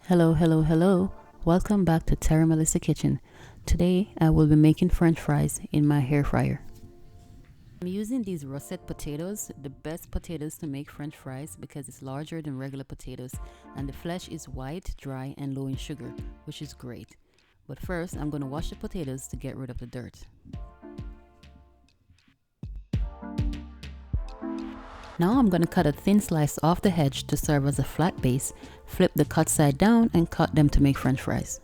Hello, hello, hello. Welcome back to Terra Melissa Kitchen. Today I will be making french fries in my hair fryer. I'm using these russet potatoes, the best potatoes to make french fries because it's larger than regular potatoes and the flesh is white, dry, and low in sugar, which is great. But first I'm going to wash the potatoes to get rid of the dirt. Now I'm going to cut a thin slice off the edge to serve as a flat base, flip the cut side down and cut them to make french fries.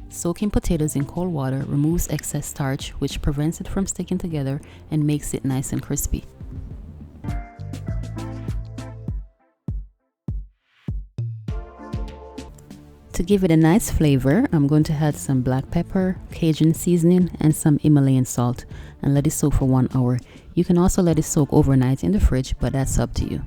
Soaking potatoes in cold water removes excess starch, which prevents it from sticking together and makes it nice and crispy. To give it a nice flavor, I'm going to add some black pepper, Cajun seasoning, and some Himalayan salt and let it soak for 1 hour. You can also let it soak overnight in the fridge, but that's up to you.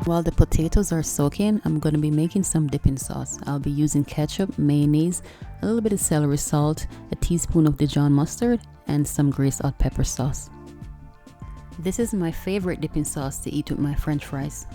While the potatoes are soaking, I'm going to be making some dipping sauce. I'll be using ketchup, mayonnaise, a little bit of celery salt, a teaspoon of Dijon Mustard, and some greased hot pepper sauce. This is my favorite dipping sauce to eat with my french fries.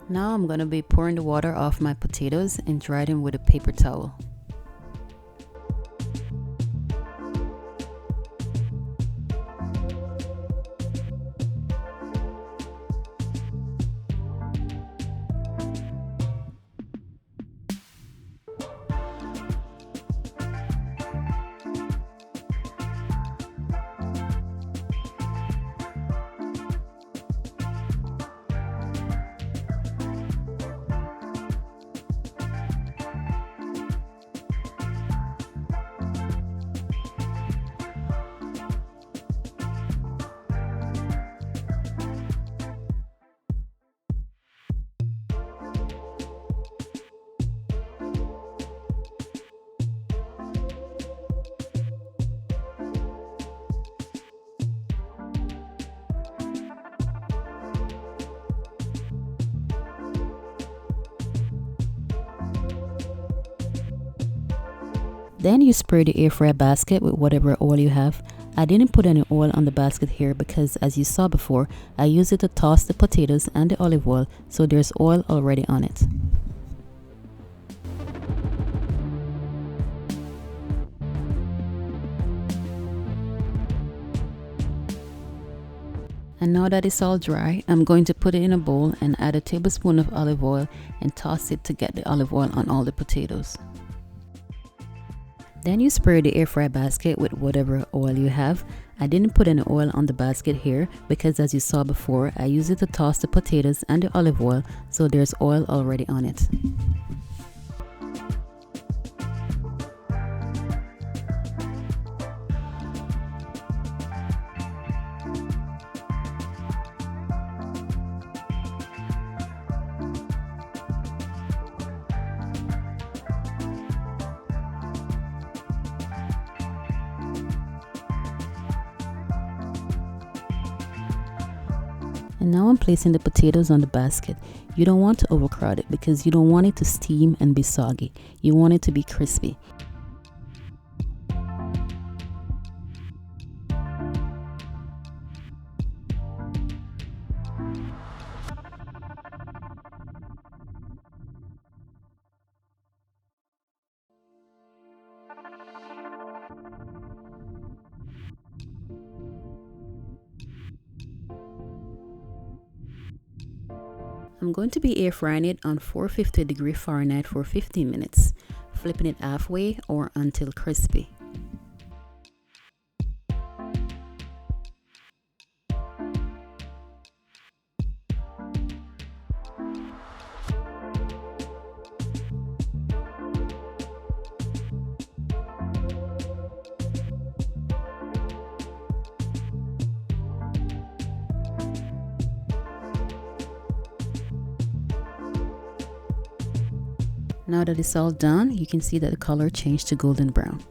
Now I'm going to be pouring the water off my potatoes and dry them with a paper towel. Then you spray the air fryer basket with whatever oil you have. I didn't put any oil on the basket here because, as you saw before, I used it to toss the potatoes and the olive oil, so there's oil already on it. And now that it's all dry, I'm going to put it in a bowl and add a tablespoon of olive oil and toss it to get the olive oil on all the potatoes. Then you spray the air fryer basket with whatever oil you have. I didn't put any oil on the basket here because, as you saw before, I used it to toss the potatoes and the olive oil, so there's oil already on it. And now I'm placing the potatoes on the basket. You don't want to overcrowd it because you don't want it to steam and be soggy. You want it to be crispy. I'm going to be air frying it on 450 Fahrenheit for 15 minutes, flipping it halfway or until crispy. Now that it's all done, you can see that the color changed to golden brown.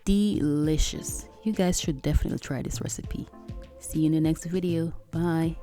Delicious. You guys should definitely try this recipe. See you in the next video. Bye.